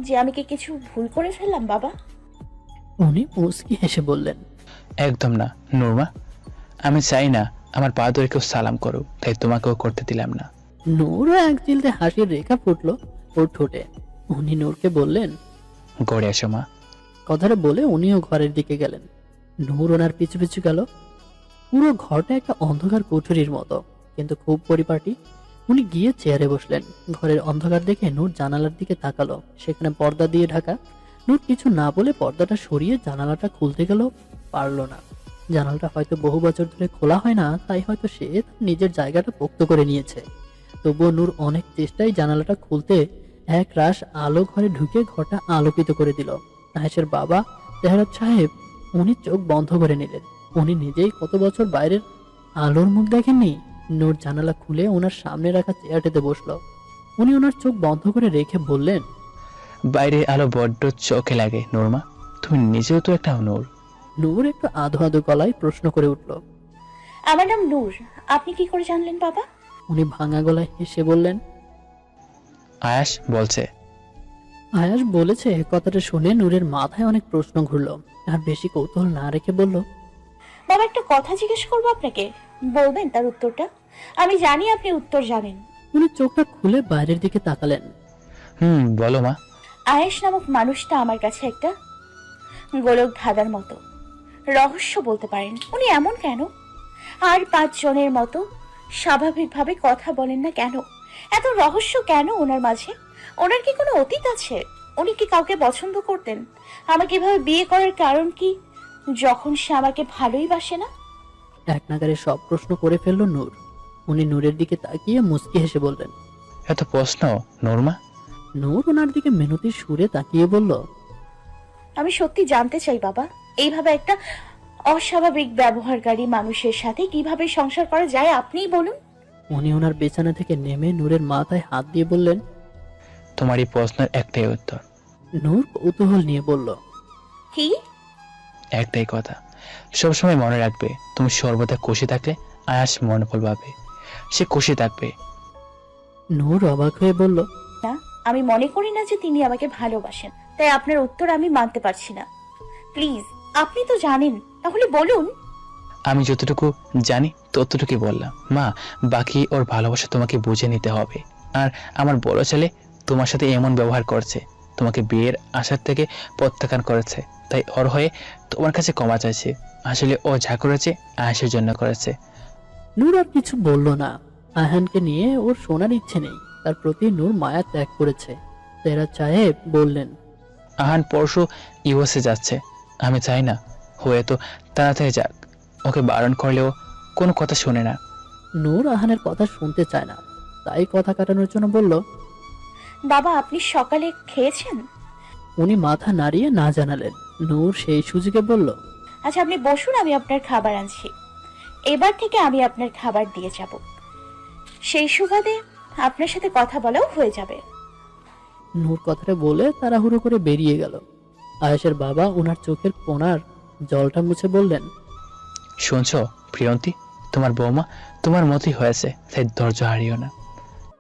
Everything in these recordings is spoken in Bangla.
যে আমি কি কিছু ভুল করে ফেললাম বাবা? উনি মুচকি হেসে বললেন, একদম না নূরমা, আমি চাই না আমার পা ধরে কেউ সালাম করুক, তাই তোমাকেও করতে দিলাম না। নূরও এক চিলতে হাসির রেখা ফুটলো ওর ঠোঁটে। উনি নূরকে বললেন, গড়ে এসো মা। কথাটা বলে উনিও ঘরের দিকে গেলেন। নূর ওনার পিছু পিছু গেল। পুরো ঘরটা একটা অন্ধকার কুঠুরির মতো, কিন্তু খুব পরিপাটি। উনি গিয়ে চেয়ারে বসলেন। ঘরের অন্ধকার দেখে নূর জানালার দিকে তাকালো। সেখানে পর্দা দিয়ে ঢাকা। নূর কিছু না বলে পর্দাটা সরিয়ে জানালাটা খুলতে গেল, পারল না। জানালাটা হয়তো বহু বছর ধরে খোলা হয় না, তাই হয়তো সে তার নিজের জায়গাটা পোক্ত করে নিয়েছে। তবুও নূর অনেক চেষ্টায় জানালাটা খুলতে এক রাশ আলো ঘরে ঢুকে ঘরটা আলোকিত করে দিল। আয়েশের বাবা তেহরাত সাহেব, উনি চোখ বন্ধ করে নিলেন। উনি নিজেই কত বছর বাইরের আলোর মুখ দেখেননি। নূর জানালা খুলে ওনার সামনে রাখা চেয়ারটাতে বসলো। উনি ওনার চোখ বন্ধ করে রেখে বললেন, বাইরে আলো বড্ড চোখে লাগে নূরমা, তুমি নিজেও তো একটা নূর। নূর একটু আধো আধো গলায় প্রশ্ন করে উঠল। আমার নাম নূর, আপনি কি করে জানলেন বাবা? উনি ভাঙা গলায় হেসে বললেন, আয়াস বলছে। আয়াস বলেছে। কথাটা শুনে নূরের মাথায় অনেক প্রশ্ন ঘুরলো। আর বেশি কৌতূহল না রেখে বলল, বাবা একটা কথা জিজ্ঞেস করবো আপনাকে, বলবেন তার উত্তরটা? আমি জানি আপনি উত্তর জানেন। উনি চোখটা খুলে বাইরের দিকে তাকালেন। বলো মা। আয়েশ নামক মানুষটা আমার কাছে একটা গোলক ধাঁধার মতো রহস্য বলতে পারেন। উনি এমন কেন? আর 5 জনের মতো স্বাভাবিকভাবে কথা বলেন না কেন? এত রহস্য কেন ওনার মাঝে? ওনার কি কোনো অতীত আছে? উনি কি কাউকে পছন্দ করতেন? আমাকে এভাবে বিয়ে করার কারণ কি, যখন সে আমাকে ভালোই বাসে না? এক নাগারে সব প্রশ্ন করে ফেললো নূর। উনি নূরের দিকে তাকিয়ে মুচকি হেসে বললেন। এত প্রশ্ন নূরমা? নূর ওনার দিকে মিনতি সুরে তাকিয়ে বলল, আমি সত্যি জানতে চাই বাবা, এইভাবে একটা অস্বাভাবিক ব্যবহারকারী মানুষের সাথে কিভাবে সংসার করা যায় আপনিই বলুন। উনি ওনার বিছানা থেকে নেমে নূরের মাথায় হাত দিয়ে বললেন। তোমার এই প্রশ্নের একটাই উত্তর। নূর কৌতূহল নিয়ে বলল, কি? একটাই কথা, সবসময় মনে রাখবে, তুমি সর্বদা খুশি থাকলে আয়াস মনোবল পাবে, সে খুশি থাকবে। নূর অবাক হয়ে বলল, না, আমি মনে করি না যে তিনি আমাকে ভালোবাসেন, তাই আপনার উত্তর আমি মানতে পারছি না। প্লিজ, আপনি তো জানেন, তাহলে বলুন। আমি যতটুকু জানি ততটুকুই বললাম মা, বাকি ওর ভালোবাসা তোমাকে বুঝে নিতে হবে। আর আমার বড় ছেলে তোমার সাথে এমন ব্যবহার করছে, তোমাকে বিয়ের আশার থেকে প্রত্যাখ্যান করেছে, তাই ওর হয়ে তোমার কাছে ক্ষমা চাইছে। আসলে ও যা করেছে আয়াসের জন্য করেছে। নূর আর কিছু বলল না। আহানকে নিয়ে ওর শোনার ইচ্ছে নেই। তার প্রতি নূর মায়া ত্যাগ করেছে। তেহরাত সাহেব বললেন, আহান পরশু ইউএসএ যাচ্ছে, আমি চাই না হয়তো তাড়াতাড়ি যাক, ওকে বারণ করলেও কোনো কথা শোনে না। নূর আহানের কথা শুনতে চায় না, তাই কথা কাটানোর জন্য বলল, বাবা আপনি সকালে খেয়েছেন? উনি মাথা নাড়িয়ে না জানালেন। নূর সেই সুযোগে বলল, আচ্ছা আপনি বসুন, আমি আপনার খাবার আনছি। এবার থেকে আমি আপনার খাবার দিয়ে যাব, সেই সুবাদে আপনার সাথে কথা বলাও হয়ে যাবে। নূর কথাটা বলে তাড়াহুড়ো করে বেরিয়ে গেল। আয়েশের বাবা ওনার চোখের কোণার জলটা মুছে বললেন, শুনছো প্রিয়ন্তী, তোমার বৌমা তোমার মতোই হয়েছে, তাই ধৈর্য হারিও না।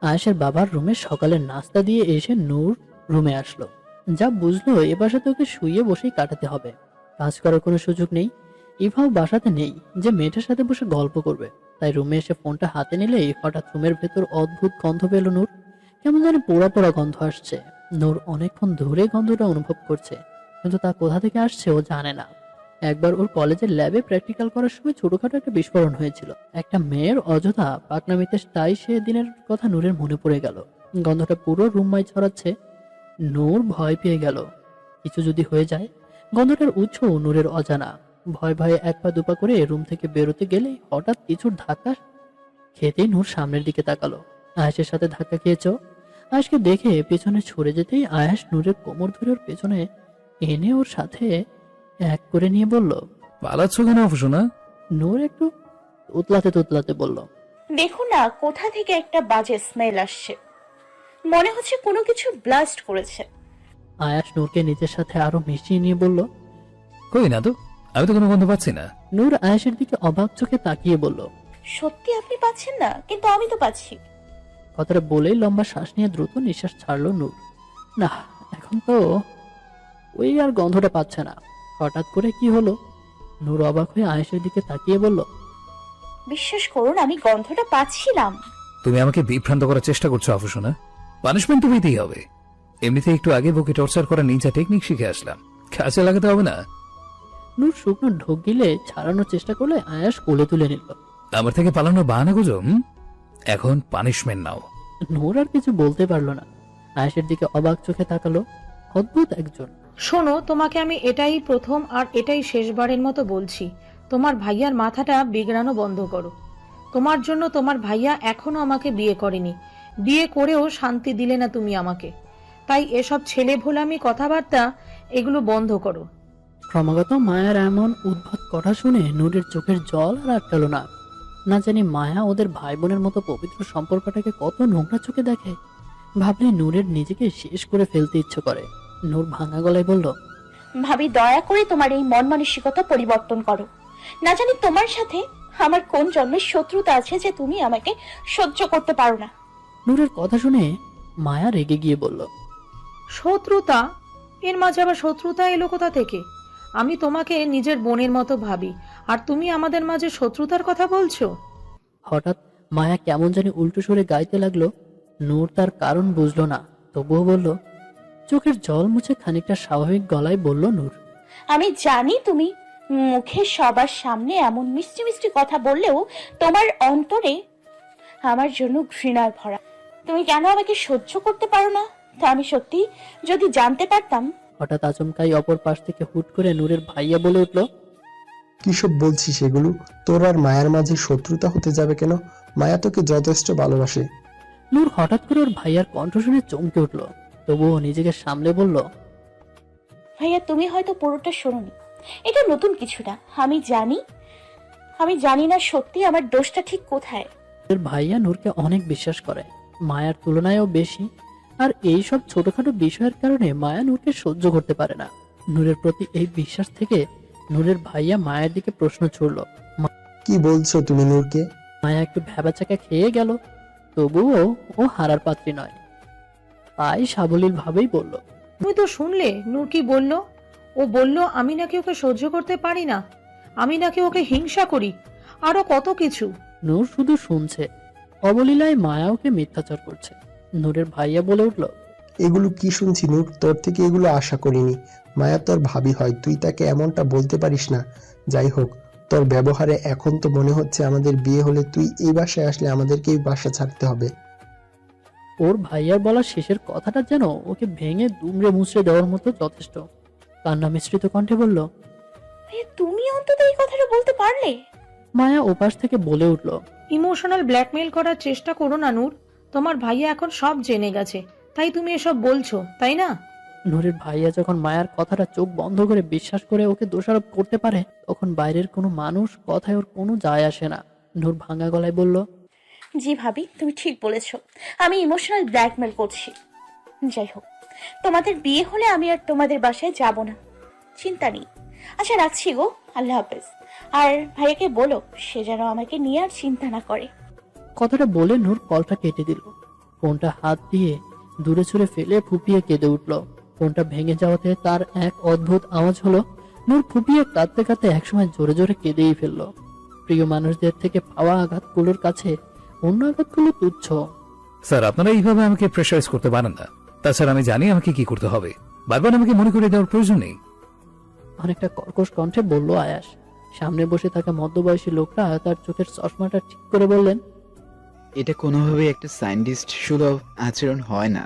আয়েশের বাবার রুমে সকালের নাস্তা দিয়ে এসে নূর রুমে আসলো। যা বুঝলো এ বাসাতে ওকে শুয়ে বসেই কাটাতে হবে, কাজ করার কোনো সুযোগ নেই। ইভাও বাসাতে নেই যে মেয়েটার সাথে বসে গল্প করবে। তাই রুমে এসে ফোনটা হাতে নিলেই হঠাৎ রুমের ভেতর অদ্ভুত গন্ধ পেল নূর। কেমন যেন পোড়া পোড়া গন্ধ আসছে। নূর অনেকক্ষণ ধরে গন্ধটা অনুভব করছে, কিন্তু তা কোথা থেকে আসছে ও জানে না। একবার ওর কলেজের ল্যাবে প্র্যাকটিক্যাল করার সময় ছোটখাটো একটা বিস্ফোরণ হয়েছিল। একটা মেয়ের অযথা পাকনামিতে, তাই সে দিনের কথা নূরের মনে পড়ে গেল। গন্ধটা পুরো রুমমাই ছড়াচ্ছে। নূর ভয় পেয়ে গেল, কিছু যদি হয়ে যায়। গন্ধটার উৎস নূরের অজানা। ভয় ভয়ে এক পা দুপা করে রুম থেকে বেরোতে গেলেই হঠাৎ কিছুর ধাক্কা খেতেই নূর সামনের দিকে তাকালো। আয়েশের সাথে ধাক্কা খেয়েছ। আয়েশকে দেখে পেছনে ছড়ে যেতেই আয়েশ নূরের কোমর ধরে ওর পেছনে এনে ওর সাথে এক করে নিয়ে বলল, পালাচ্ছ কেন অপসোনা? নূর একটু উতলাতে তুতলাতে বলল, দেখুন না, কোথা থেকে একটা বাজে স্মেল আসছে, মনে হচ্ছে কোনো কিছু ব্লাস্ট করেছে। আয়াস নূরকে নিজের সাথে আরো মিশিয়ে নিয়ে বলল, কই না তো, আমি তো কোনো গন্ধ পাচ্ছি না। নূর আয়েশের দিকে অবাক চোখে তাকিয়ে বলল, সত্যি আপনি পাচ্ছেন না? কিন্তু আমি তো পাচ্ছি। কথাটা বলেই লম্বা শ্বাস নিয়ে দ্রুত নিঃশ্বাস ছাড়লো নূর। না, এখন এখন তো ওই আর গন্ধটা পাচ্ছে না। হঠাৎ করে কি হলো? নূর অবাক হয়ে আয়েশের দিকে তাকিয়ে বলল, বিশ্বাস করুন আমি গন্ধটা পাচ্ছিলাম। তুমি আমাকে বিভ্রান্ত করার চেষ্টা করছো আফসোনা। পানিশমেন্ট তো পেতেই হবে। এমনিতে একটু আগে বুকে টর্চার করা নিনজা টেকনিক শিখে আসলাম, কাজে লাগাতে হবে না? নূর শুকনো ঢোক গিলে ছাড়ানোর চেষ্টা করলে আয়াস কোলে তুলে নিল। আমার থেকে পালানোর বাহানা গুজো? এখন পানিশমেন্ট নাও। নূর আর কিছু বলতে পারলো না। আয়েশের দিকে অবাক চোখে তাকালো। অদ্ভুত একজন। শোনো, তোমাকে আমি এটাই প্রথম আর এটাই শেষবারের মতো বলছি, তোমার ভাইয়ার মাথাটা বিগড়ানো বন্ধ করো। তোমার জন্য তোমার ভাইয়া এখনো আমাকে বিয়ে করেনি, বিয়ে করেও শান্তি দিলে না তুমি আমাকে। তাই এসব ছেলে ভোলামি কথাবার্তা এগুলো বন্ধ করো। ক্রমাগত মায়ার এমন উদ্ভট কথা শুনে নূরের চোখের জল আর আটকালো না। না জানি মায়া ওদের ভাই বোনের মতো পবিত্র সম্পর্কটাকে কত নোংরা চোখে দেখে। ভাবলে নূরের নিজেকে শেষ করে ফেলতে ইচ্ছে করে। নূর ভাঙা গলায় বলল, ভাবি দয়া করে তোমার এই মন মানসিকতা পরিবর্তন করো। না জানি তোমার সাথে আমার কোন জন্মের শত্রুতা আছে যে তুমি আমাকে সহ্য করতে পারো না। নূরের কথা শুনে মায়া রেগে গিয়ে বলল, শত্রুতা? এর মাঝে আবার শত্রুতা এলো কোথা থেকে? আমি তোমাকে নিজের বোনের মতো ভাবি, আর তুমি আমাদের মাঝে শত্রুতার কথা বলছো? হঠাৎ মায়া কেমন জানি উল্টো সরে গাইতে লাগলো। নূর তার কারণ বুঝলো না, তবুও বলল, চোখের জল মুছে খানিকটা স্বাভাবিক গলায় বলল নূর, আমি জানি তুমি মুখে সবার সামনে এমন মিষ্টি মিষ্টি কথা বললেও তোমার অন্তরে আমার জন্য ঘৃণার ভরা। তুমি কেন আমাকে সহ্য করতে পারো না তা আমি সত্যি যদি জানতে পারতাম। হঠাৎ আচমকাই অপর পাশ থেকে হুট করে নূরের ভাইয়া বলে উঠল, কিসব বলছিস এগুলো? তোর আর মায়ার মাঝে শত্রুতা হতে যাবে কেন? মায়া তোকে যথেষ্ট ভালোবাসে। নূর হঠাৎ করে ওর ভাইয়ার কণ্ঠ শুনে চমকে উঠল, তবুও নিজেকে সামলে বলল, ভাইয়া তুমি হয়তো পুরোটা শোনোনি, এটা নতুন কিছু না। আমি জানি না সত্যি আমার দোষটা ঠিক কোথায়। ওর ভাইয়া নূরকে অনেক বিশ্বাস করে, মায়ার তুলনায়ও বেশি। আর এই সব ছোটখাটো বিষয়ের কারণে মায়া নূরকে সহ্য করতে পারে না। নূরের প্রতি এই বিশ্বাস থেকে নূরের ভাইয়া মায়ের দিকে প্রশ্ন ছুড়ল। কি বলছো তুমি নূরকে? মায়া একটু ভ্যাবাচাকা খেয়ে গেল, তবুও ও হারার পাত্রী নয়, তাই সাবলীল ভাবেই বলল, তুমি তো শুনলে নূর কি বলল? ও বলল আমি নাকি ওকে সহ্য করতে পারি না, আমি নাকি ওকে হিংসা করি, আরো কত কিছু। নূর শুধু শুনছে, অবলীলায় মায়া ওকে মিথ্যাচার করছে। নূরের ভাইয়া বলে উঠল, এগুলো কি শুনছি নূর? তোর থেকে এগুলো আশা করিনি। মায়া তোর ভাবি হয়, তুই তাকে এমনটা বলতে পারিস না। যাই হোক, তোর ব্যবহারে এখন তো মনে হচ্ছে আমাদের বিয়ে হলে তুই এই বাসায় আসলে আমাদেরকেই বাসা ছাড়তে হবে। ওর ভাইয়ার বলা শেষের কথাটা যেন ওকে ভেঙে দুমড়ে মুচড়ে দেওয়ার মতো যথেষ্ট। কান্না মিশ্রিত কণ্ঠে বলল, ভাইয়া তুমি অন্তত এই কথাটা বলতে পারলে। মায়া ওপাশ থেকে বলে উঠল, ইমোশনাল ব্ল্যাকমেল করার চেষ্টা করো না নূর, তোমার ভাইয়া এখন সব জেনে গেছে, তাই তুমি এসব বলছো, তাই না? নূরের ভাইয়া যখন মায়ার কথাটা চোখ বন্ধ করে বিশ্বাস করে ওকে দোষারোপ করতে পারে, তখন বাইরের কোনো মানুষ কথায় ওর কোনো যায় আসে না। নূর ভাঙা গলায় বলল, জি ভাবি তুমি ঠিক বলেছো, আমি ইমোশনাল ব্ল্যাকমেল করছি। যাই হোক, তোমাদের বিয়ে হলে আমি আর তোমাদের বাসায় যাব না, চিন্তা নেই। আচ্ছা রাখছি গো, আল্লাহ হাফেজ। আর ভাইয়াকে বলো সে যেন আমাকে নিয়ে আর চিন্তা না করে। কথাটা বলে নূর কলটা কেটে দিল। ফোনটা হাত দিয়ে দূরে ছুঁড়ে ফেলে ফুপিয়ে কেঁদে উঠল। ফোনটা ভেঙে যাওয়াতে তার এক অদ্ভুত আওয়াজ হলো। নূর ফুপিয়ে কাঁদতে কাঁদতে একসময় জোরে জোরে কেঁদেই ফেলল। প্রিয় মানুষদের থেকে পাওয়া আঘাতগুলোর কাছে অন্য আঘাতগুলো তুচ্ছ। স্যার, আপনারা এইভাবে আমাকে প্রেসারাইজ করতে পারেন না। তাছাড়া আমি জানি আমাকে কি করতে হবে, বারবার আমাকে মনে করে দেওয়ার প্রয়োজন নেই। অনেকটা কর্কশ কণ্ঠে বলল আয়াস। সামনে বসে থাকা মধ্যবয়সী লোকটা তার চোখের চশমাটা ঠিক করে বললেন, এটা কোনোভাবে একটা সায়েন্টিস্ট সুলভ আচরণ হয় না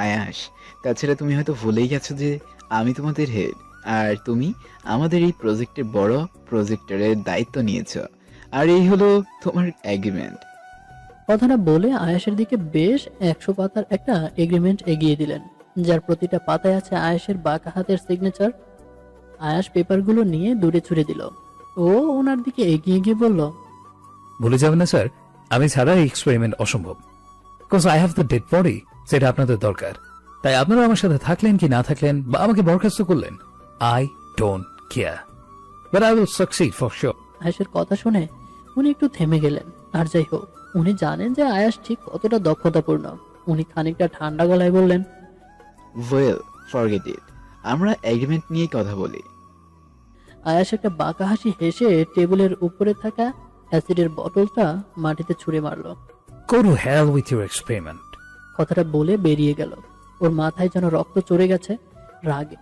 আয়াস। তাছাড়া তুমি হয়তো ভুলেই গেছো যে আমি তোমাদের হেড, আর তুমি আমাদের এই প্রজেক্টের বড় প্রজেক্টরের দায়িত্ব নিয়েছো, আর এই হলো তোমার এগ্রিমেন্ট। কথাটা বলে আয়াসের দিকে বেশ 100 পাতার একটা এগ্রিমেন্ট এগিয়ে দিলেন, যার প্রতিটা পাতায় আছে আয়াসের বাঁকা হাতের সিগনেচার। আয়াস পেপারগুলো নিয়ে দূরে ছুড়ে দিল। ও ওনার দিকে এগিয়ে গিয়ে বলল, ভুলে যাবেন না স্যার, আমি ছাড়া এই এক্সপেরিমেন্ট অসম্ভব। Because I have the dead body, সেটা আপনাদের দরকার। তাই আপনারা আমার সাথে থাকলেন কি না থাকলেন বা আমাকে বরখাস্ত করলেন, I don't care, but I will succeed for sure. আয়াসের কথা শুনে উনি একটু থেমে গেলেন। আর যাই হোক, উনি জানেন যে আয়াস ঠিক কতটা দক্ষতাপূর্ণ। উনি খানিকটা ঠান্ডা গলায় বললেন, ওয়েল, ফরগেট ইট। আমরা এগ্রিমেন্ট নিয়ে কথা বলি। আয়াস একটা বাঁকা হাসি হেসে টেবিলের উপরে থাকা অ্যাসিডের বোতলটা মাটিতে ছুঁড়ে মারলো। Go to hell with your experiment. কথাটা বলে বেরিয়ে গেল। ওর মাথায় যেন রক্ত চড়ে গেছে রাগে।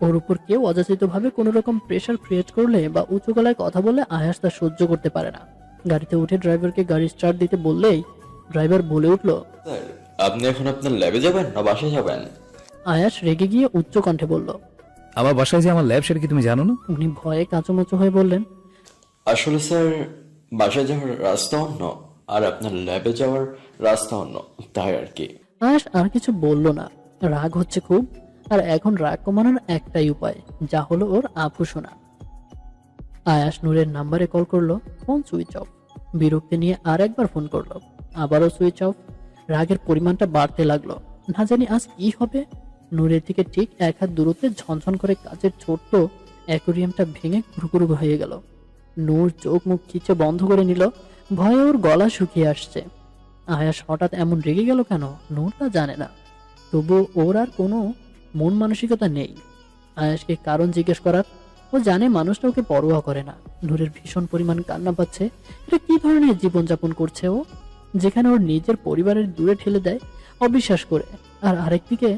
ওর উপর কেউ অযাচিতভাবে কোনো রকম প্রেশার ক্রিয়েট করলে বা উঁচু গলায় কথা বললে আয়াস তা সহ্য করতে পারে না। গাড়িতে উঠে ড্রাইভারকে গাড়ি স্টার্ট দিতে বললেই ড্রাইভার বলে উঠলো, স্যার, আপনি এখন আপনার ল্যাবে যাবেন না বাসায় যাবেন? আয়াস রেগে গিয়ে উচ্চ কণ্ঠে বলল। আমার বাসায় যে আমার ল্যাব, সেটা কি তুমি জানো না? উনি ভয়ে কাঁচুমাচু হয়ে বললেন, আসলে স্যার, বাসায় যাওয়ার রাস্তা অন্য আর আপনার ল্যাবে যাওয়ার রাস্তা অন্য, তাই আর কি। আয়াস আর কিছু বলল না। রাগ হচ্ছে খুব, আর এখন রাগ কমানোর একটাই উপায়, যা হলো ওর আফু শোনা। আয়াস নূরের নাম্বারে কল করলো, ফোন সুইচ অফ। বিরক্তি নিয়ে আর একবার ফোন করলো, আবারও সুইচ অফ। রাগের পরিমাণটা বাড়তে লাগলো। না জানি আজ কি হবে। নূরের থেকে ঠিক 1 হাত দূরত্বে ঝনঝন করে কাচের ছোট্ট অ্যাকোরিয়ামটা ভেঙে কুরুকুরু হয়ে গেল। নূর চোখ মুখ খিচে বন্ধ করে নিল, ভয়ে ওর গলা শুকিয়ে আসছে। আয়াস হঠাৎ এমন রেগে গেল কেন নূর তা জানে না, তবু ওর আর কোনো মন মানসিকতা নেই আয়াসকে কারণ জিজ্ঞেস করার। ও জানে মানুষটা ওকে পরোয়া করে না। নূরের ভীষণ পরিমাণ কান্না পাচ্ছে। এটা কি ধরনের জীবনযাপন করছে ও, যেখানে ওর নিজের পরিবারের দূরে ঠেলে দেয় অবিশ্বাস করে, আর আরেকদিকে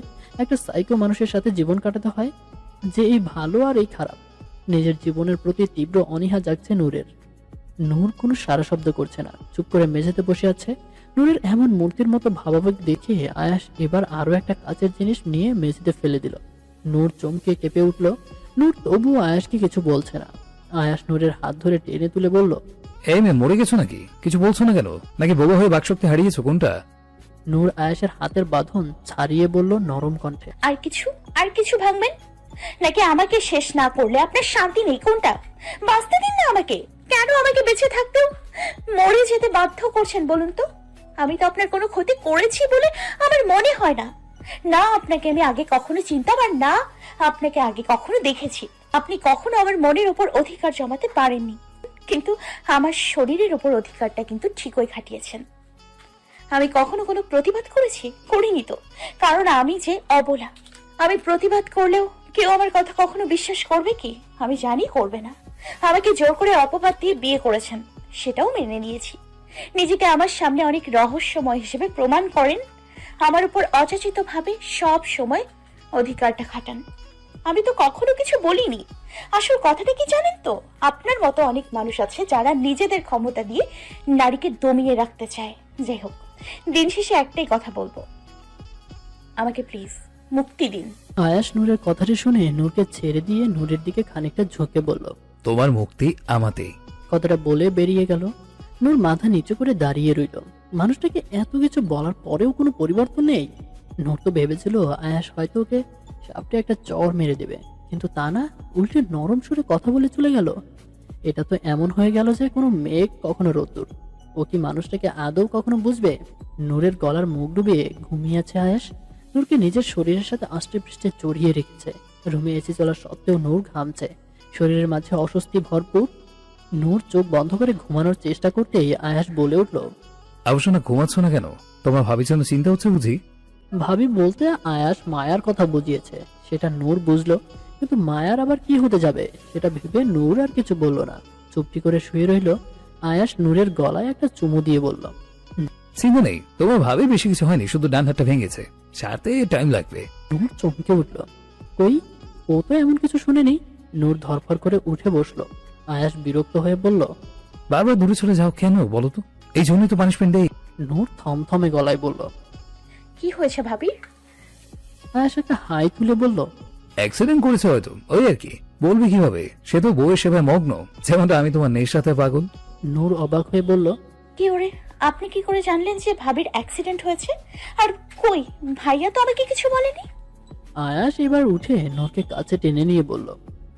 একটা সাইকো মানুষের সাথে জীবন কাটাতে হয়, যে এই ভালো আর এই খারাপ। নিজের জীবনের প্রতি তীব্র অনীহা জাগছে নূরের। নূর কোনো সারা শব্দ করছে না, চুপ করে মেঝেতে বসে আছে। নূরের এমন মূর্তির মতো ভাবাবেগ দেখে আয়াস এবার আরো একটা কাচের জিনিস নিয়ে মেঝেতে ফেলে দিল। নূর চমকে কেঁপে উঠল। নূর তবুও আয়াসকে কিছু বলছে না। আয়াস নূরের হাত ধরে টেনে তুলে বলল, এই মেয়ে, মরে গেছো নাকি? কিছু বলছো না কেন? নাকি বোবা হয়ে বাকশক্তি হারিয়েছো? কোনটা? নূর আয়াসের হাতের বাঁধন ছাড়িয়ে বলল নরম কণ্ঠে, আর কিছু ভাঙবেন নাকি? আমাকে শেষ না করলে আপনার শান্তি নেই? কোনটা? বাঁচতে দিন না আমাকে। কেন আমাকে বেঁচে থাকতেও মরে যেতে বাধ্য করছেন বলুন তো? আমি তো আপনার কোনো ক্ষতি করেছি বলে আমার মনে হয় না। না আপনাকে আমি আগে কখনো চিনতাম, আর না আপনাকে আগে কখনো দেখেছি। আপনি কখনো আমার মনের উপর অধিকার জমাতে পারেননি, কিন্তু আমার শরীরের উপর অধিকারটা কিন্তু ঠিকই খাটিয়েছেন। আমি কখনো কোনো প্রতিবাদ করেছি? করিনি তো, কারণ আমি যে অবলা। আমি প্রতিবাদ করলেও কেউ আমার কথা কখনো বিশ্বাস করবে কি? আমি জানি করবে না। আমাকে জোর করে অপবাদ দিয়ে বিয়ে করেছেন, সেটাও মেনে নিয়েছি। নিজেকে আমার সামনে অনেক রহস্যময় হিসেবে প্রমাণ করেন, আমার উপর অযাচিত ভাবে সব সময় অধিকারটা খাটান। আমি তো কখনো কিছু বলিনি। আসল কথাটা কি জানেন তো? আপনার মতো অনেক মানুষ আছে যারা নিজেদের ক্ষমতা দিয়ে নারীকে দমিয়ে রাখতে চায়। যাই হোক, দিন শেষে একটাই কথা বলবো, আমাকে প্লিজ মুক্তি দিন। আয়াস নূরের কথাটি শুনে নূরকে ছেড়ে দিয়ে নূরের দিকে খানিকটা ঝুঁকে বলল, তোমার মুক্তি আমাতেই। কথাটা বলে বেরিয়ে গেল। নূর মাথা নিচু করে দাঁড়িয়ে রইল। মানুষটাকে এত কিছু বলার পরেও কোনো পরিবর্তন নেই। নূর তো ভেবেছিল আয়াস হয়তো ওকে সাপটে একটা চড় মেরে দেবে, কিন্তু তা না, উল্টে নরম সুরে কথা বলে চলে গেল। এটা তো এমন হয়ে গেল যে কোনো মেঘ কখনো রোদ্দুর। ও কি মানুষটাকে আদৌ কখনো বুঝবে? নূরের গলার মুখ ডুবিয়ে ঘুমিয়ে আছে আয়াস। নূরকে নিজের শরীরের সাথে আষ্টে পৃষ্ঠে চড়িয়ে রেখেছে। রুমে এসে চলা সত্ত্বেও নূর ঘামছে, শরীরের মাঝে অস্বস্তি ভরপুর। নূর চোখ বন্ধ করে ঘুমানোর চেষ্টা করতেই আয়াস বলে উঠল, আবশ্যনা, ঘুমাচ্ছ না কেন? তোমার ভাবির জন্য চিন্তা হচ্ছে বুঝি? ভাবি বলতে আয়াস মায়ার কথা বুঝিয়েছে, সেটা নূর বুঝলো, কিন্তু মায়ার আবার কি হতে যাবে সেটা ভেবে নূর আর কিছু বলল না। চুপটি করে শুয়ে রইল। আয়াস নূরের গলায় একটা চুমু দিয়ে বলল, চিন্তা নেই, তোমার ভাবি বেশি কিছু হয়নি, শুধু ডান হাতটা ভেঙেছে, সারতে টাইম লাগবে। নূর চমকে উঠল। কই, ও তো এমন কিছু শুনেনি। নূর ধরফর করে উঠে বসলো। আয়াস বিরক্ত হয়ে বলল, বারবার দূরে চলে যাও কেন বলো তো? এই জন্যই তো পানিশমেন্ট দেই। নূর থমথমে গলায় বলল, কি হয়েছে ভাবি? আয়াস একটা হাই তুলে বলল, অ্যাক্সিডেন্ট করেছে হয়তো, ওই আর কি। বলবি কিভাবে? সে তো বউয়ের সেবায় মগ্ন, যেমনটা আমি তোমার নেশাতে সাথে পাগল। নূর অবাক হয়ে বলল, কি ওরে, আপনি কি করে জানলেন যে ভাবির অ্যাক্সিডেন্ট হয়েছে? আর কই, ভাইয়া তো আমাকে কিছু বলেনি। আয়াস এবার উঠে নূরকে কাছে টেনে নিয়ে বলল,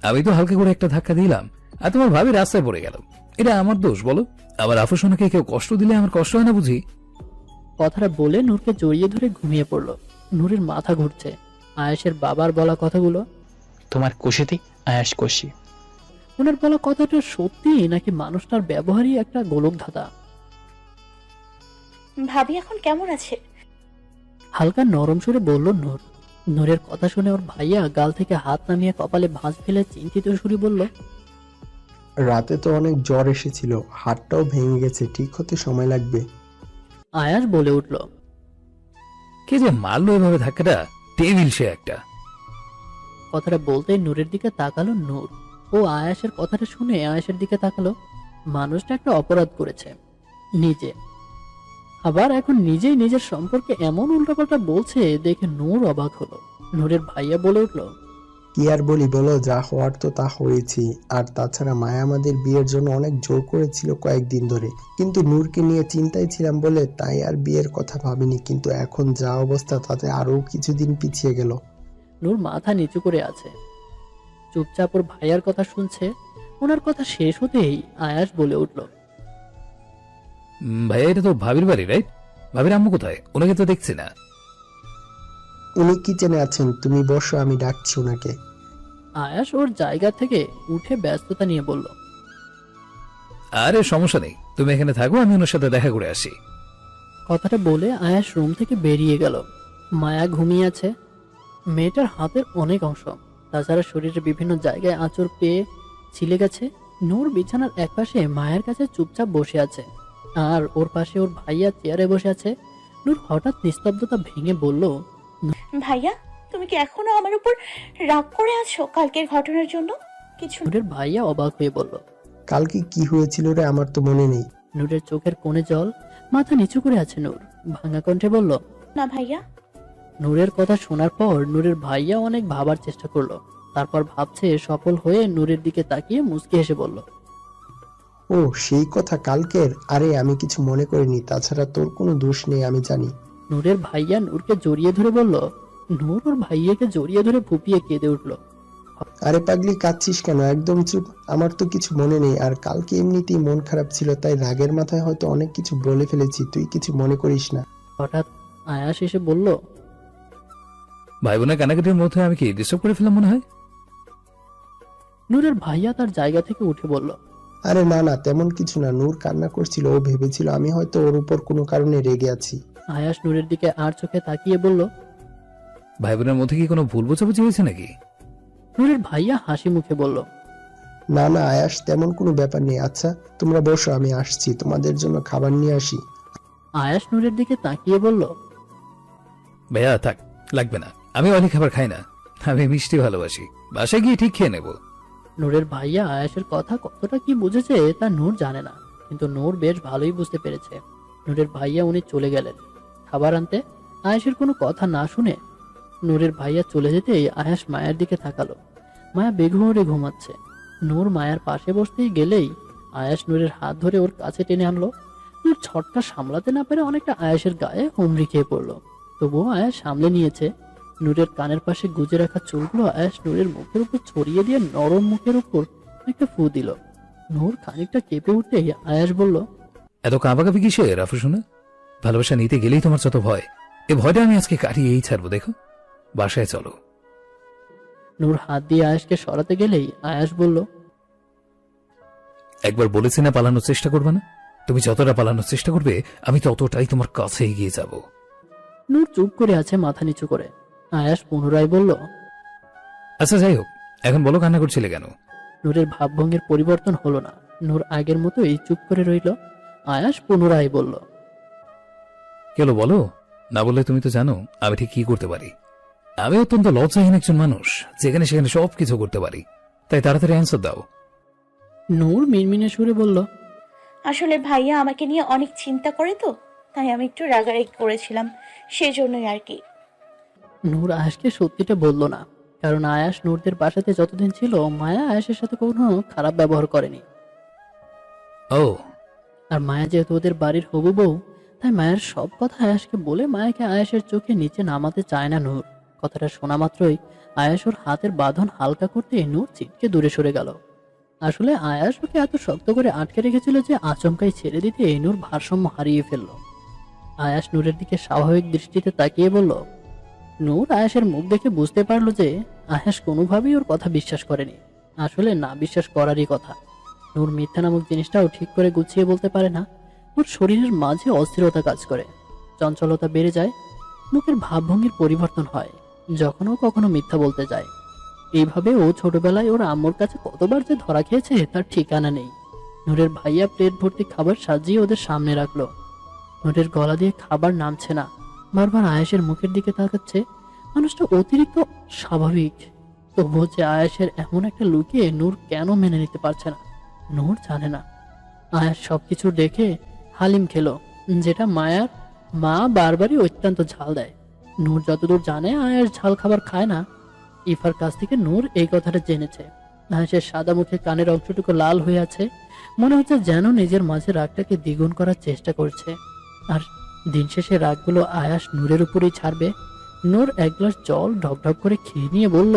আমি তো হালকা করে একটা ধাক্কা দিলাম আর তোমার ভাবি রাস্তায় পড়ে গেল। এটা আমার দোষ বলো? আবার আফরসোনাকে কেউ কষ্ট দিলে আমার কষ্ট হয় না বুঝি? কথাটা বলে নূরকে জড়িয়ে ধরে ঘুমিয়ে পড়ল। নূরের মাথা ঘুরছে। আয়াসের বাবার বলা কথাগুলো, তোমার খুশিতেই আয়াস খুশি। ওনার বলা কথাটা সত্যি নাকি মানুষটার ব্যবহারই একটা গোলক ধাঁধা? ভাবি এখন কেমন আছে? হালকা নরম সুরে বলল নূর। নূরের কথা শুনে ওর ভাইয়া গাল থেকে হাত নামিয়ে কপালে ভাঁজ ফেলে চিন্তিত সুরে বলল, রাতে তো অনেক জ্বর এসেছিল, হাতটাও ভেঙে গেছে, ঠিক হতে সময় লাগবে। আয়াস বলে উঠল। কে যে মারলো এভাবে ধাক্কাটা? টেবিল সে একটা। কথাটা বলতেই নূরের দিকে তাকালো নূর। ও আয়াসের কথাটা শুনে আয়াসের দিকে তাকালো। মানুষটা একটা অপরাধ করেছে নিজে, আবার এখন নিজেই নিজের সম্পর্কে এমন উল্টাপাল্টা বলছে দেখে নূর অবাক হলো। নূরের ভাইয়া বলে উঠল, কি আর বলি বলো, যা হওয়ার তো তা হয়েছি। আর তাছাড়া মায়া আমাদের বিয়ের জন্য অনেক জোর করেছিল কয়েকদিন ধরে, কিন্তু নূরকে নিয়ে চিন্তায় ছিলাম বলে তাই আর বিয়ের কথা ভাবিনি। কিন্তু এখন যা অবস্থা তাতে আরো কিছুদিন পিছিয়ে গেল। নূর মাথা নিচু করে আছে, চুপচাপ ওর ভাইয়ার কথা শুনছে। ওনার কথা শেষ হতেই আয়াস বলে উঠল, ভাইয়া, এটা তো ভাবির বাড়ি, রাইট? ভাবির আম্মু কোথায়? ওনাকে তো দেখছি না। উনি কিচেনে আছেন, তুমি বসো, আমি ডাকছি ওনাকে। আয়াস ওর জায়গা থেকে উঠে ব্যস্ততা নিয়ে বলল, আরে সমস্যা নেই, তুমি এখানে থাকো, আমি ওনার সাথে দেখা করে আসি। কথাটা বলে আয়াস রুম থেকে বেরিয়ে গেল। মায়া ঘুমিয়ে আছে। মেয়েটার হাতের অনেক অংশ, তাছাড়া শরীরের বিভিন্ন জায়গায় আঁচড় পেয়ে ছিলে গেছে। নূর বিছানার একপাশে মায়ের কাছে চুপচাপ বসে আছে, আর ওর পাশে ওর ভাইয়া চেয়ারে বসে আছে। নূর হঠাৎ নিস্তব্ধতা ভেঙে বলল, ভাইয়া, তুমি কি এখনো আমার উপর রাগ করে আছো কালকের ঘটনার জন্য? কিছু নূরের ভাইয়া অবাক হয়ে বলল। কালকে কি হয়েছিল রে, আমার তো মনে নেই। নূরের চোখের কোণে জল, মাথা নিচু করে আছে নূর। ভাঙা কণ্ঠে বলল, না ভাইয়া। নূরের কথা শোনার পর নূরের ভাইয়া অনেক ভাবার চেষ্টা করলো। তারপর ভাবছে সফল হয়ে নূরের দিকে তাকিয়ে মুচকি হেসে বলল, ও সেই কথা কালকের, আরে আমি কিছু মনে করিনি, তাছাড়া তোর কোনো দোষ নেই আমি জানি। নূরের ভাইয়া নূরকে জড়িয়ে ধরে বলল। নূর ওর ভাইয়াকে জড়িয়ে ধরে ফুপিয়ে কেঁদে উঠল। আরে পাগলি, কাঁদছিস কেন? একদম চুপ, আমার তো কিছু মনে নেই। আর কালকে এমনিতেই মন খারাপ ছিল, তাই রাগের মাথায় হয়তো অনেক কিছু বলে ফেলেছি, তুই কিছু মনে করিস না। হঠাৎ আয়াস এসে বলল, ভাই বোনের কানাকাটির মধ্যে আমি কি ডিস্টার্ব করে ফেললাম মনে হয়? নূরের ভাইয়া তার জায়গা থেকে উঠে বলল, আরে না না, তেমন কিছু না। নূর কান্না করছিল, ও ভেবেছিল আমি হয়তো ওর উপর কোনো কারণে রেগে আছি। আয়াস নূরের দিকে আর চোখে তাকিয়ে বলল, ভাই বোনের মধ্যে কি কোনো ভুল বোঝাবুঝি হয়েছে নাকি? নূরের ভাইয়া হাসি মুখে বলল, না না আয়াস, তেমন কোনো ব্যাপার নেই। আচ্ছা তোমরা বসো, আমি আসছি, তোমাদের জন্য খাবার নিয়ে আসি। আয়াস নূরের দিকে তাকিয়ে বলল, ভাইয়া থাক, লাগবে না, আমি অনেক খাবার খাই না, আমি মিষ্টি ভালোবাসি, বাসায় গিয়ে ঠিক খেয়ে নেবো। নূরের ভাইয়া আয়াসের কথা কতটা কি বুঝেছে তা নূর জানে না, কিন্তু নূর বেশ ভালোই বুঝতে পেরেছে। নূরের ভাইয়া উনি চলে গেলেন খাবার আনতে। আয়াসের কোনো কথা না শুনে নূরের ভাইয়া চলে যেতেই আয়াস মায়ের দিকে তাকালো। মায়া বেঘোরে ঘুমাচ্ছে। নূর মায়ের পাশে বসতেই গেলেই আয়াস নূরের হাত ধরে ওর কাছে টেনে আনলো। নূর ছটকা সামলাতে না পেরে অনেকটা আয়াসের গায়ে হুমড়ি খেয়ে পড়লো, তবুও আয়াস সামলে নিয়েছে। নূরের কানের পাশে গুজে রাখা চুলগুলো আয়াস নূরের মুখের উপর ছড়িয়ে দিয়ে নরম মুখের উপর একটা ফু দিল। নূর খানিকটা কেঁপে উঠতে আয়াস বলল, এত কাঁপাকাঁপি কিসে রাফু শোনা? ভালোবাসা নিতে গেলেই তোমার যত ভয়, এ ভয়টা আমি আজকে কাটিয়েই ছাড়বো, দেখো বাসায় চলো। নূর হাত দিয়ে আয়াসকে সরাতে গেলেই আয়াস বলল, একবার বলেছি না পালানোর চেষ্টা করবে না? তুমি যতটা পালানোর চেষ্টা করবে আমি ততটাই তোমার কাছে এগিয়ে যাব। নূর চুপ করে আছে মাথা নিচু করে। আয়াস পুনরায় বলল, আচ্ছা যাই হোক, এখন বলো কান্না করছিলে কেন? নূরের ভাবভঙ্গির পরিবর্তন হলো না। নূর আগের মতোই চুপ করে রইল। আয়াস পুনরায় বলল, কেন বলো না, বললে তুমি তো জানো আমি ঠিক কি করতে পারি। আমি অত্যন্ত লজ্জাহীন একজন মানুষ, যেখানে সেখানে সবকিছু করতে পারি, তাই তাড়াতাড়ি অ্যান্সার দাও। নূর মিনমিনে সুরে বলল, আসলে ভাইয়া আমাকে নিয়ে অনেক চিন্তা করে তো, তাই আমি একটু রাগারাগি করেছিলাম, সেজন্যই আর কি। নূর আয়াসকে সত্যিটা বলল না, কারণ আয়াস নূরদের বাসাতে যতদিন ছিল মায়া আয়াসের সাথে কোনো খারাপ ব্যবহার করেনি। ও আর মায়া যেহেতু ওদের বাড়ির হবু বউ, তাই মায়ের সব কথা আয়াসকে বলে মায়াকে আয়াসের চোখে নিচে নামাতে চায় না নূর। কথাটা শোনা মাত্রই আয়াস ওর হাতের বাঁধন হালকা করতে নূর ছিটকে দূরে সরে গেল। আসলে আয়াস ওকে এত শক্ত করে আটকে রেখেছিল যে আচমকাই ছেড়ে দিতে নূর ভারসাম্য হারিয়ে ফেলল। আয়াস নূরের দিকে স্বাভাবিক দৃষ্টিতে তাকিয়ে বলল। নূর আয়াসের মুখ দেখে বুঝতে পারলো যে আয়াস কোনোভাবেই ওর কথা বিশ্বাস করেনি। আসলে না বিশ্বাস করারই কথা। নূর মিথ্যা নামক জিনিসটাও ঠিক করে গুছিয়ে বলতে পারে না। ওর শরীরের মাঝে অস্থিরতা কাজ করে, চঞ্চলতা বেড়ে যায়, মুখের ভাবভঙ্গির পরিবর্তন হয়। যখন ও কখনো মিথ্যা বলতে যায়। এইভাবে ও ছোটবেলায় ওর আম্মুর কাছে কতবার যে ধরা খেয়েছে তার ঠিকানা নেই। নূরের ভাইয়া প্লেট ভর্তি খাবার সাজিয়ে ওদের সামনে রাখলো। নূরের গলা দিয়ে খাবার নামছে না, বারবার আয়েশের মুখের দিকে তাকাচ্ছে। মানুষটা অতিরিক্ত স্বাভাবিক, তবুও যে আয়েশের এমন একটা লুকে নূর কেন মেনে নিতে পারছে না, নূর জানে না। আয়াস সবকিছু দেখে হালিম খেলো, যেটা মায়ার মা বারবারই অত্যন্ত ঝাল দেয়। নূর যতদূর জানে আয়াস ঝাল খাবার খায় না। ইফার কাছ থেকে নূর এই কথাটা জেনেছে। আয়াসের সাদা মুখে কানের অংশটুকু লাল হয়ে আছে, মনে হচ্ছে যেন নিজের মাঝে রাগটাকে দ্বিগুণ করার চেষ্টা করছে। আর দিন শেষে রাগগুলো আয়াস নূরের উপরেই ছাড়বে। নূর এক গ্লাস জল ঢকঢক করে খেয়ে নিয়ে বলল,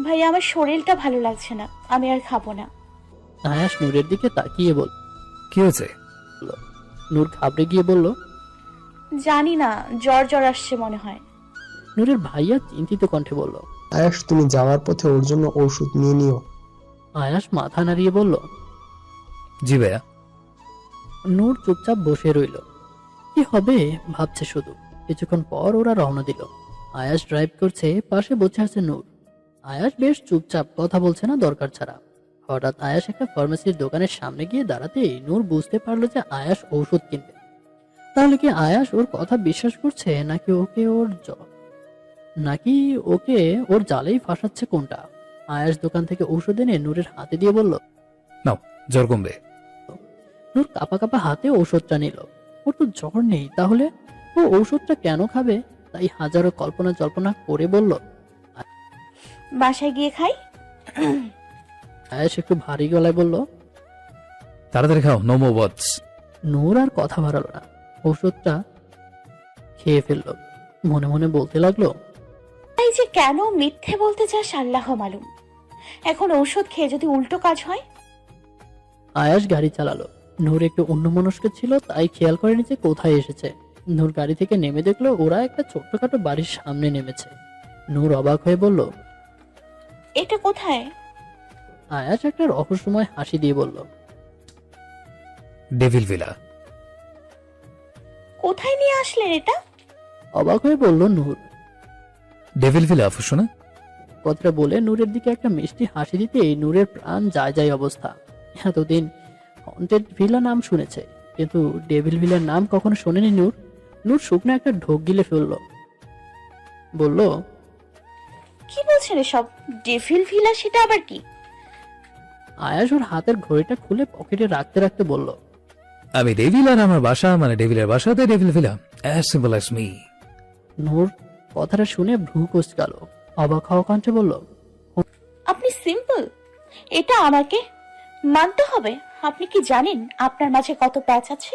ভাই আমার শরীরটা ভালো লাগছে না, আমি আর খাবো না। আয়াস নূরের দিকে তাকিয়ে বলল। কি হয়েছে? নূর ঘাবড়ে গিয়ে বলল, জানি না, জ্বর জ্বর আসছে মনে হয়। নূরের ভাইয়া চিন্তিত কণ্ঠে বলল। আয়াস, তুমি যাওয়ার পথে ওর জন্য ঔষধ নিয়ে নিও। আয়াস মাথা নাড়িয়ে বলল। জি ভাইয়া। নূর চুপচাপ বসে রইল, কি হবে ভাবছে শুধু। কিছুক্ষণ পর ওরা রওনা দিল। আয়াস ড্রাইভ করছে, পাশে বসে আছে নূর। আয়াস বেশ চুপচাপ, কথা বলছে না দরকার ছাড়া। হঠাৎ আয়াস একটা ফার্মেসির দোকানের সামনে গিয়ে দাঁড়াতেই নূর বুঝতে পারলো যে আয়াস ঔষধ কিনবে। তাহলে কি আয়াস ওর কথা বিশ্বাস করছে, নাকি ওকে ওর জালেই ফাঁসাচ্ছে কোনটা? আয়াস দোকান থেকে ঔষধ এনে নূরের হাতে দিয়ে বলল, নাও, জ্বর কমবে। নূর কাঁপা কাঁপা হাতে ঔষধটা নিল। ওর তো জ্বর নেই, তাহলে ও ঔষধটা কেন খাবে? তাই হাজারো কল্পনা জল্পনা করে বলল, বাসায় গিয়ে খাই। আয়াস একটু ভারী গলায় বলল। তাড়াতাড়ি খাও, নো মোর ওয়ার্ডস। নূর আর কথা বাড়ালো না, ঔষধটা খেয়ে ফেললো। মনে মনে বলতে লাগলো, তাই যে কেন মিথ্যে বলতে চাস আল্লাহ মালুম। এখন ঔষধ খেয়ে যদি উল্টো কাজ হয়। আয়াস গাড়ি চালালো। নূর একটু অন্যমনস্ক ছিল, তাই খেয়াল করেনি যে কোথায় এসেছে। নূর গাড়ি থেকে নেমে দেখলো ওরা একটা ছোট্টখাটো বাড়ির সামনে নেমেছে। নূর অবাক হয়ে বলল, এটা কোথায়? আয়াস একটা রহস্যময় হাসি দিয়ে বলল, ডেভিল ভিলা। কোথায় নিয়ে আসলেন এটা? অবাক হয়ে বলল নূর। Devil villa আফুসোনা। কথাটা বলে নূরের দিকে একটা মিষ্টি হাসি দিতেই নূরের প্রাণ যায় যায় অবস্থা। এতদিন হন্টেড ভিলা নাম শুনেছে, কিন্তু ডেভিল ভিলার নাম কখনো শোনেনি নূর। নূর শুকনো একটা ঢোক গিলে ফেলল, বলল, কি বলছেন এসব? ডেভিল ভিলা সেটা আবার কি? আয়াস ওর হাতের ঘড়িটা খুলে পকেটে রাখতে রাখতে বলল, আমি ডেভিল আর আমার বাসা মানে ডেভিলের বাসাতে devil villa, as simple as me. Noor কথাটা শুনে ভ্রু কুঁচকাল, অবাক হওয়া কণ্ঠে বলল, আপনি সিম্পল? এটা আমাকে মানতে হবে। আপনি কি জানেন আপনার মাঝে কত প্যাচ আছে?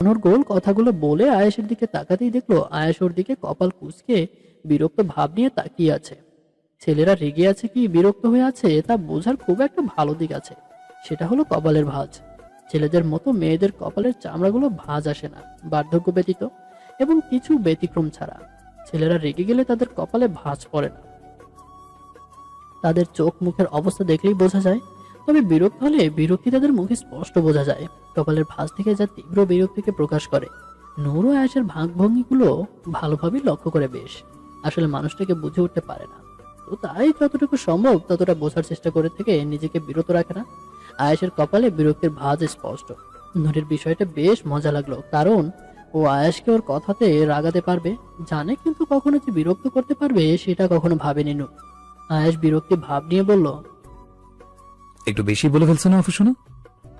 অনর্গল কথাগুলো বলে আয়েশের দিকে তাকাতেই দেখলো আয়েশ ওর দিকে কপাল কুঁচকে বিরক্ত ভাব নিয়ে তাকিয়ে আছে। ছেলেরা রেগে আছে কি বিরক্ত হয়ে আছে তা বোঝার খুব একটা ভালো দিক আছে, সেটা হলো কপালের ভাঁজ। ছেলেদের মতো মেয়েদের কপালের চামড়াগুলো ভাঁজ আসে না, বার্ধক্য ব্যতীত এবং কিছু ব্যতিক্রম ছাড়া। ছেলেরা রেগে গেলে তাদের কপালে ভাঁজ পড়ে না, তাদের চোখ মুখের অবস্থা দেখলেই বোঝা যায়। তবে বিরক্ত হলে বিরক্তি তাদের মুখে স্পষ্ট বোঝা যায়, কপালের ভাঁজ থেকে যা তীব্র বিরক্তিকে প্রকাশ করে। নূর ও আয়েশের ভাঙভঙ্গিগুলো ভালোভাবে লক্ষ্য করে বেশ, আসলে মানুষটাকে বুঝে উঠতে পারে না, তো তাই যতটুকু সম্ভব ততটা বোঝার চেষ্টা করে থেকে নিজেকে বিরত রাখে না। আয়েশের কপালে বিরক্তির ভাঁজ স্পষ্ট। নূরের বিষয়টা বেশ মজা লাগলো, কারণ ও আয়েশকে ওর কথাতে রাগাতে পারবে জানে, কিন্তু কখনো যে বিরক্ত করতে পারবে সেটা কখনো ভাবেনি নূর। আয়েশ বিরক্তি ভাব নিয়ে বলল, একটু বেশি বলে ফেলছো না আফুসোনা?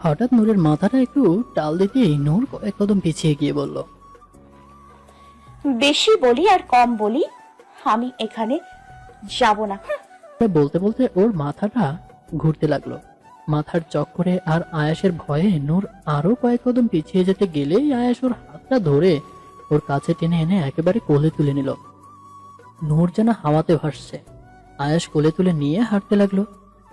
হঠাৎ নূরের মাথাটা একটু টাল দিতেই নূর কয়েক কদম পিছিয়ে গিয়ে বলল, বেশি বলি আর কম বলি আমি এখানে যাব না। বলতে বলতে ওর মাথাটা ঘুরতে লাগলো। মাথার চক্করে আর আয়াসের ভয়ে নূর আরো কয়েক কদম পিছিয়ে যেতে গেলেই আয়াস ওর হাতটা ধরে ওর কাছে টেনে এনে একেবারে কোলে তুলে নিল। নূর যেন হাওয়াতে ভাসছে। আয়াস কোলে তুলে নিয়ে হাঁটতে লাগলো।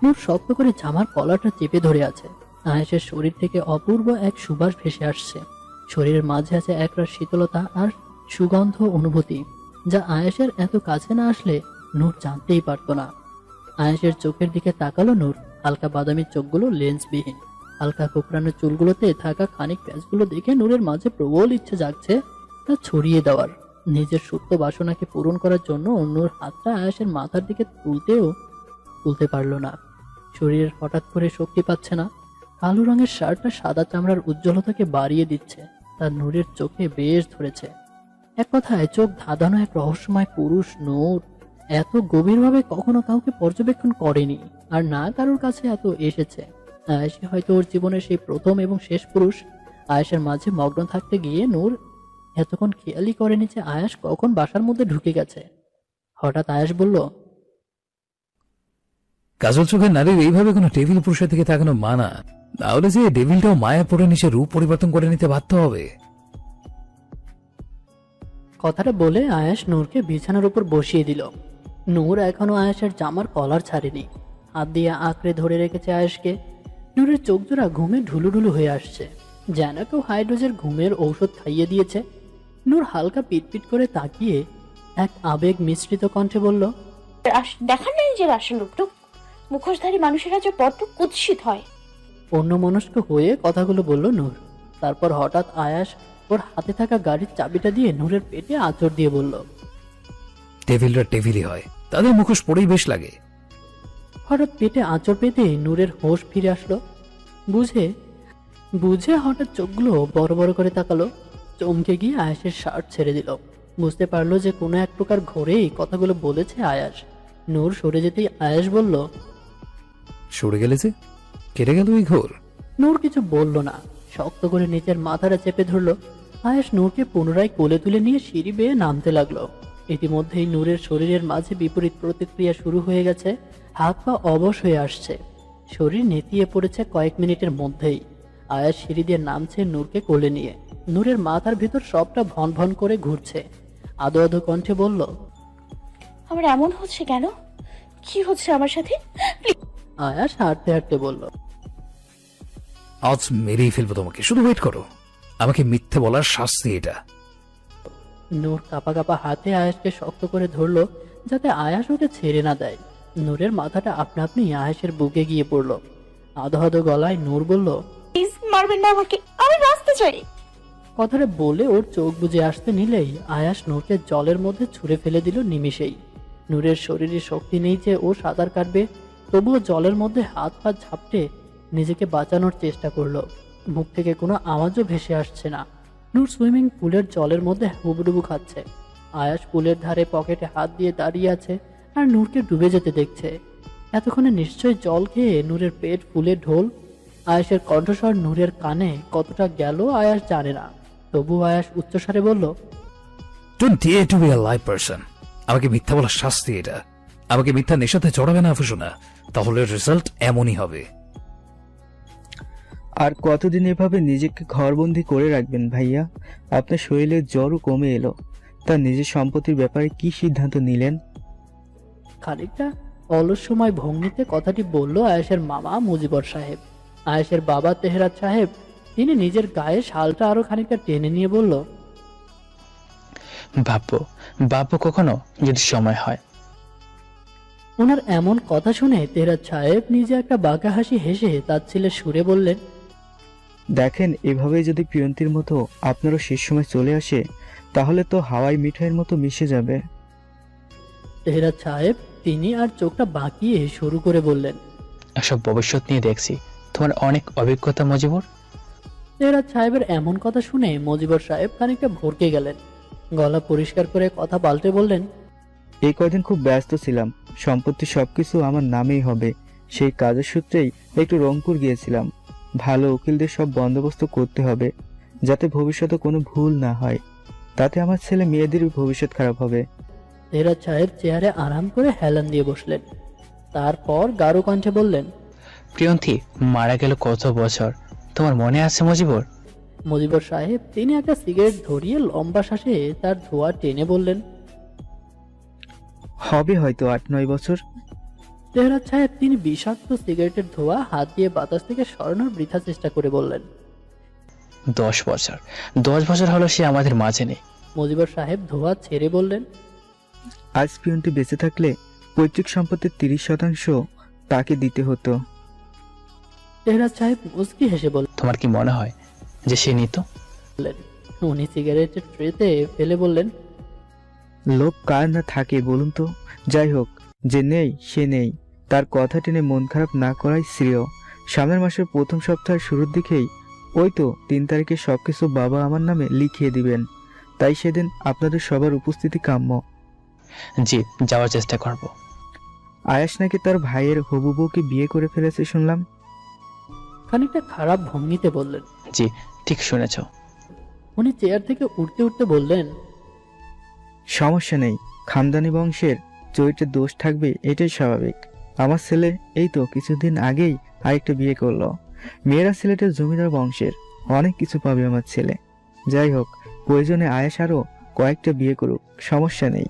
নূর শক্ত করে জামার কলারটা চেপে ধরে আছে। আয়াসের শরীর থেকে অপূর্ব এক সুবাস ভেসে আসছে। শরীরের মাঝে আছে একরাশ শীতলতা আর সুগন্ধ অনুভূতি, যা আয়াসের এত কাছে না আসলে নূর জানতেই পারত না। আয়াসের চোখের দিকে তাকালো নূর। হালকা বাদামি চোখগুলো লেন্সবিহীন, হালকা কোকড়ানো চুলগুলোতে থাকা খানিক প্যাচগুলো দেখে নূরের মাঝে প্রবল ইচ্ছে জাগছে তা ছড়িয়ে দেওয়ার। নিজের সুপ্ত বাসনাকে পূরণ করার জন্য অন্যর হাতটা আয়াসের মাথার দিকে তুলতে পারল না। শরীরের হঠাৎ করে শক্তি পাচ্ছে না। কালো রঙের শার্টটা সাদা চামড়ার উজ্জ্বলতাকে বাড়িয়ে দিচ্ছে। তার নূরের চোখে বেশ ধরেছে। এক কথায় চোখ ধাঁধানো এক রহস্যময় পুরুষ নূর এত গভীরভাবে কখনো কাউকে পর্যবেক্ষণ করেনি, আর না কারোর কাছে এত এসেছে। আয়েশই হয়তো ওর জীবনের সেই প্রথম এবং শেষ পুরুষ। আয়েশের মাঝে মগ্ন থাকতে গিয়ে নূর এতক্ষণ খেয়ালই করেনি যে আয়াস কখন বাসার মধ্যে ঢুকে গেছে। হঠাৎ আয়াস বলল, কাজল চোখের নারীর এইভাবে কোনো টেবিল পুরুষের দিকে তাকানো মানা, তাহলে যে ডেভিলটাও মায়া পড়ে নিচে রূপ পরিবর্তন করে নিতে বাধ্য হবে। কথাটা বলে আয়াস নূরকে বিছানার উপর বসিয়ে দিল। নূর এখনো আয়াসের জামার কলার ছাড়েনি, হাত দিয়ে আঁকড়ে ধরে রেখেছে আয়াসকে। নূরের চোখ জোড়া ঘুমে ঢুলুঢুলু হয়ে আসছে, যেন কেউ হাইড্রোজের ঘুমের ঔষধ খাইয়ে দিয়েছে। নূর হালকা পিটপিট করে তাকিয়ে এক আবেগ মিশ্রিত কণ্ঠে বলল, দেখার নাই যে আসল রূপটুক। মুখোশধারী মানুষেরা যে বড্ড কুৎসিত হয়। অন্যমনস্ক হয়ে কথাগুলো বলল নূর। তারপর হঠাৎ আয়াস ওর হাতে থাকা গাড়ির চাবিটা দিয়ে নূরের পেটে আঁচড় দিয়ে বলল, টেবিলরা টেবিলই হয়, তাদের মুখোশ পড়েই বেশ লাগে। হঠাৎ পেটে আঁচড় পেতে নূরের হোশ ফিরে আসলো। বুঝে হঠাৎ চোখগুলো বড় বড় করে তাকালো। চমকে গিয়ে আয়াসের শার্ট ছেড়ে দিল। বুঝতে পারলো যে কোনো এক প্রকার ঘোরেই কথাগুলো বলেছে আয়াস। নূর সরে যেতেই আয়াস বলল, সরে গেলে যে কেটে গেল ওই ঘোর। নূর কিছু বলল না, শক্ত করে নিচের মাথাটা চেপে ধরলো। আয়াস নূরকে পুনরায় কোলে তুলে নিয়ে সিঁড়ি বেয়ে নামতে লাগলো। ইতিমধ্যেই নূরের শরীরের মাঝে বিপরীত প্রতিক্রিয়া শুরু হয়ে গেছে। হাত পা অবশ হয়ে আসছে, শরীর নেতিয়ে পড়েছে কয়েক মিনিটের মধ্যেই। আয়াস সিঁড়ি দিয়ে নামছে নূরকে কোলে নিয়ে। নূরের মাথার ভিতর সবটা ভন ভন করে ঘুরছে। আদো আদো কণ্ঠে বলল, আমার এমন হচ্ছে কেন? কি হচ্ছে আমার সাথে? আয়াস হাঁটতে হাঁটতে বলল, আজ মেরেই ফেলবো তোমাকে, শুধু ওয়েট করো। আমাকে মিথ্যে বলার শাস্তি এটা। নূর কাঁপা কাঁপা হাতে আয়াসকে শক্ত করে ধরলো, যাতে আয়াস ওকে ছেড়ে না দেয়। নূরের মাথাটা আপনা আপনি আয়াসের বুকে গিয়ে পড়লো। আধো আধো গলায় নূর বলল, প্লিজ মারবেন না আমাকে, আমি বাঁচতে চাই। কথাটা বলে ওর চোখ বুজে আসতে নিলেই আয়াস নূরকে জলের মধ্যে ছুঁড়ে ফেলে দিল নিমিষেই। নূরের শরীরে শক্তি নেই যে ও সাঁতার কাটবে, তবুও জলের মধ্যে হাত পা ঝাপটে নিজেকে বাঁচানোর চেষ্টা করলো। মুখ থেকে কোনো আওয়াজও ভেসে আসছে না। নূর সুইমিং পুলের জলের মধ্যে হুবুডুবু খাচ্ছে। আয়াস পুলের ধারে পকেটে হাত দিয়ে দাঁড়িয়ে আছে আর নূরকে ডুবে যেতে দেখছে। এতক্ষণে নিশ্চয়ই জল খেয়ে নূরের পেট ফুলে ঢোল। আয়াসের কণ্ঠস্বর নূরের কানে কতটা গেল আয়াস জানে না, তবু আয়াস উচ্চস্বরে বলল, don't dare to be a live person. আমাকে মিথ্যা বলার শাস্তি এটা। আমাকে মিথ্যা নেশাতে চড়াবে না ফুসুনা, তাহলে রেজাল্ট এমনই হবে। আর কতদিন এভাবে নিজেকে ঘরবন্দি করে রাখবেন ভাইয়া? আপনার শরীরে জ্বরও কমে এলো, তার নিজের সম্পত্তির ব্যাপারে কি সিদ্ধান্ত নিলেন? খানিকটা অলস সময় ভঙ্গিতে কথাটি বলল আয়েশের মামা মুজিবর সাহেব। আয়েশের বাবা তেহরাত সাহেব তিনি নিজের গায়ে শালটা আরো খানিকটা টেনে নিয়ে বলল, ভাববো কখনো যদি সময় হয়। ওনার এমন কথা শুনে তেহরাত সাহেব নিজে একটা বাঁকা হাসি হেসে তার ছেলে সুরে বললেন, দেখেন, এভাবে যদি প্রিয়ন্তীর মতো আপনারও শেষ সময় চলে আসে, তাহলে তো হাওয়াই মিঠাইয়ের মতো মিশে যাবে। তেহরাত সাহেব তিনি আর চোখটা বাঁকিয়ে শুরু করে বললেন, এসব ভবিষ্যৎ নিয়ে দেখছি তোমার অনেক অভিজ্ঞতা মজিবর। তেহরাত সাহেবের এমন কথা শুনে মুজিবর সাহেব খানিকটা ভরকে গেলেন। গলা পরিষ্কার করে কথা পাল্টে বললেন, এই কয়দিন খুব ব্যস্ত ছিলাম, সম্পত্তি সবকিছু আমার নামেই হবে, সেই কাজের সূত্রেই একটু রংপুর গিয়েছিলাম। ভালো উকিলদের সব বন্দোবস্ত করতে হবে, যাতে ভবিষ্যতে কোনো ভুল না হয়, তাতে আমার ছেলে মেয়েদের ভবিষ্যৎ খারাপ হবে। তেহরাত সাহেব চেয়ারে আরাম করে হেলান দিয়ে বসলেন। তারপর গাঢ় কণ্ঠে বললেন, প্রিয়ন্তী মারা গেল কত বছর, তোমার মনে আছে মজিবর? মুজিবর সাহেব তিনি একটা সিগারেট ধরিয়ে লম্বা শ্বাসে তার ধোঁয়া টেনে বললেন, হবে হয়তো 8-9 বছর। তেহরাত সাহেব তিনি বিষাক্ত সিগারেটের ধোঁয়া হাত দিয়ে বাতাস থেকে সরানোর বৃথা চেষ্টা করে বললেন, 10 বছর হলো সে আমাদের মাঝে নেই। মুজিবর সাহেব ধোঁয়া ছেড়ে বললেন, আজ প্রিয়ন্তি বেঁচে থাকলে পৈতৃক সম্পত্তির 30% তাকে দিতে হতো। তেহরাত সাহেব মুচকি হেসে তোমার কি মনে হয় যে সে নিত? বললেন, উনি সিগারেটের ট্রেতে ফেলে বললেন, লোভ কার না থাকে বলুন তো? যাই হোক, যে নেই সে নেই, তার কথা টেনে মন খারাপ না করাই শ্রেয়। সামনের মাসের প্রথম সপ্তাহের শুরুর দিকেই ওই তো 3 তারিখে সবকিছু বাবা আমার নামে লিখিয়ে দিবেন, তাই সেদিন আপনাদের সবার উপস্থিতি কাম্য। জি, যাওয়ার চেষ্টা করব। আয়াস নাকি তার ভাইয়ের হবু বউকে বিয়ে করে ফেলেছে শুনলাম। খানিকটা খারাপ ভঙ্গিতে বললেন। জি, ঠিক শুনেছ। উনি চেয়ার থেকে উঠতে উঠতে বললেন, সমস্যা নেই, খানদানি বংশের চরিত্রের দোষ থাকবে, এটাই স্বাভাবিক। আমার ছেলে এই তো কিছুদিন আগেই আরেকটা বিয়ে করলো। মেয়েরা সিলেটের জমিদার বংশের, অনেক কিছু পাবে আমার ছেলে। যাই হোক, প্রয়োজনে আয়াস আরো কয়েকটা বিয়ে করুক, সমস্যা নেই।